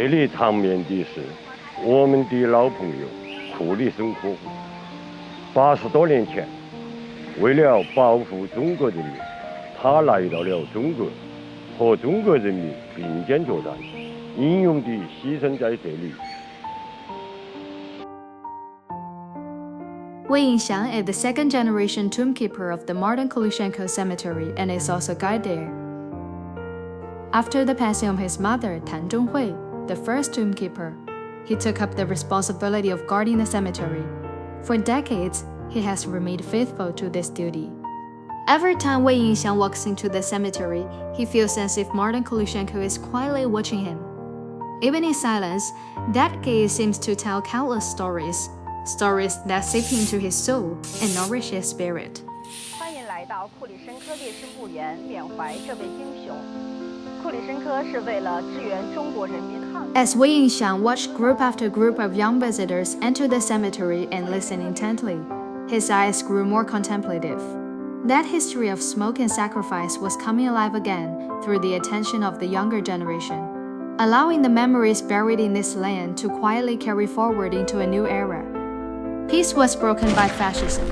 这里长眠的是我们的老朋友库里申科夫。80多年前，为了保护中国人民，他来到了中国，和中国人民并肩作战，英勇地牺牲在这里。Wei Yingxiang is the second-generation tombkeeper of the modern Kulishenko cemetery and is also guide there. After the passing of his mother, Tan Zhonghui, the first tombkeeper, he took up the responsibility of guarding the cemetery. For decades, he has remained faithful to this duty. Every time Wei Yingxiang walks into the cemetery, he feels as if modern Kulishenko is quietly watching him. Even in silence, that gaze seems to tell countless stories that seep into his soul and nourish his spirit. 欢迎来到库里申科烈士墓园缅怀这位英雄。库里申科是为了支援中国人民抗战。 As Wei Yingxiang watched group after group of young visitors enter the cemetery and listen intently, his eyes grew more contemplative. That history of smoke and sacrifice was coming alive again through the attention of the younger generation, allowing the memories buried in this land to quietly carry forward into a new era. Peace was broken by fascism.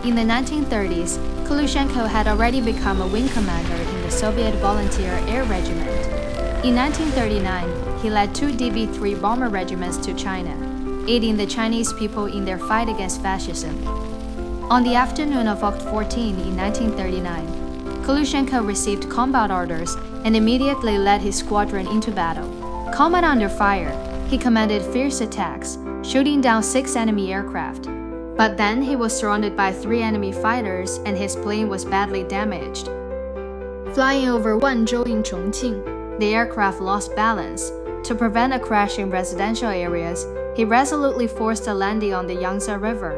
In the 1930s, Kulishenko had already become a wing commander in the Soviet Volunteer Air Regiment. In 1939, he led 2 DB-3 bomber regiments to China, aiding the Chinese people in their fight against fascism. On the afternoon of October 14 in 1939, Kulishenko received combat orders and immediately led his squadron into battle. Combat under fire, he commanded fierce attacks, shooting down 6 enemy aircraft. But then he was surrounded by 3 enemy fighters and his plane was badly damaged. Flying over Wanzhou in Chongqing, the aircraft lost balance. To prevent a crash in residential areas, he resolutely forced a landing on the Yangtze River.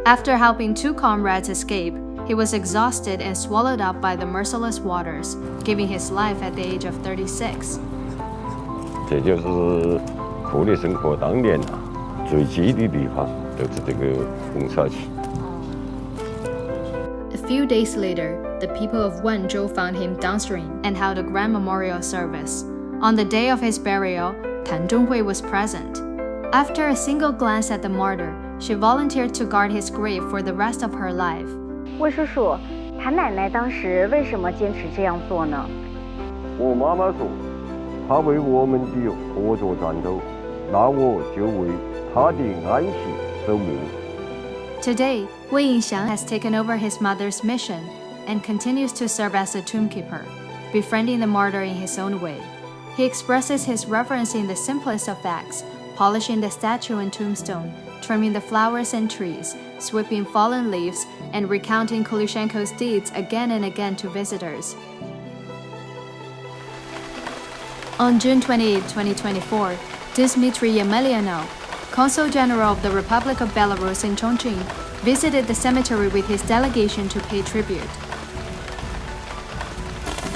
After helping 2 comrades escape, he was exhausted and swallowed up by the merciless waters, giving his life at the age of 36. 这就是库里申科当年最基的地方，就是这个红烧旗。 A few days later, the people of Wanzhou found him downstream and held a grand memorial service. On the day of his burial, Tan Zhonghui was present. After a single glance at the martyr, she volunteered to guard his grave for the rest of her life. 魏叔叔，谭奶奶当时为什么坚持这样做呢？我妈妈说，她为我们的合作战斗，那我就为她的安息守墓。 Today, Wei Yingxiang has taken over his mother's mission and continues to serve as a tombkeeper, befriending the martyr in his own way. He expresses his reverence in the simplest of acts, polishing the statue and tombstone, trimming the flowers and trees, sweeping fallen leaves, and recounting Kulishenko's deeds again and again to visitors. On June 28, 2024, Dmitry Yemelyanov, Consul General of the Republic of Belarus in Chongqing, visited the cemetery with his delegation to pay tribute.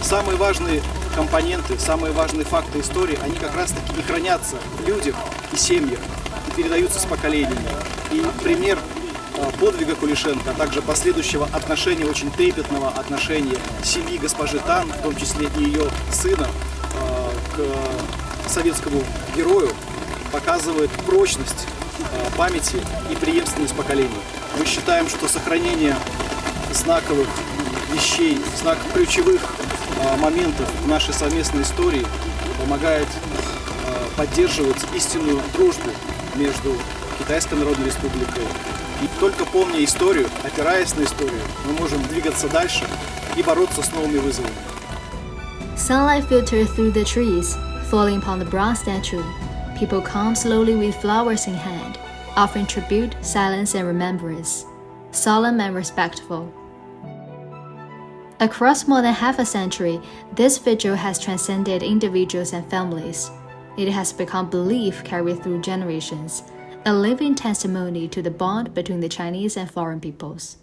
Самые важные компоненты, самые важные факты истории, они как раз-таки и хранятся в людях и семьях, и передаются с поколениями. И пример подвига Кулишенко, а также последующего отношения, очень трепетного отношения семьи госпожи Тан, в том числе и ее сына, к советскому герою, показывает прочность памяти и преемственность поколений. Мы считаем, что сохранение знаковых вещей, ключевых моментов в нашей совместной истории помогает поддерживать истинную дружбу между Китайской Народной Республикой. И только помня историю, опираясь на историю, мы можем двигаться дальше и бороться с новыми вызовами. Sunlight filtered through the trees, falling upon the bronze statue. People come slowly with flowers in hand, offering tribute, silence, and remembrance, solemn and respectful. Across more than half a century, this vigil has transcended individuals and families. It has become belief carried through generations, a living testimony to the bond between the Chinese and foreign peoples.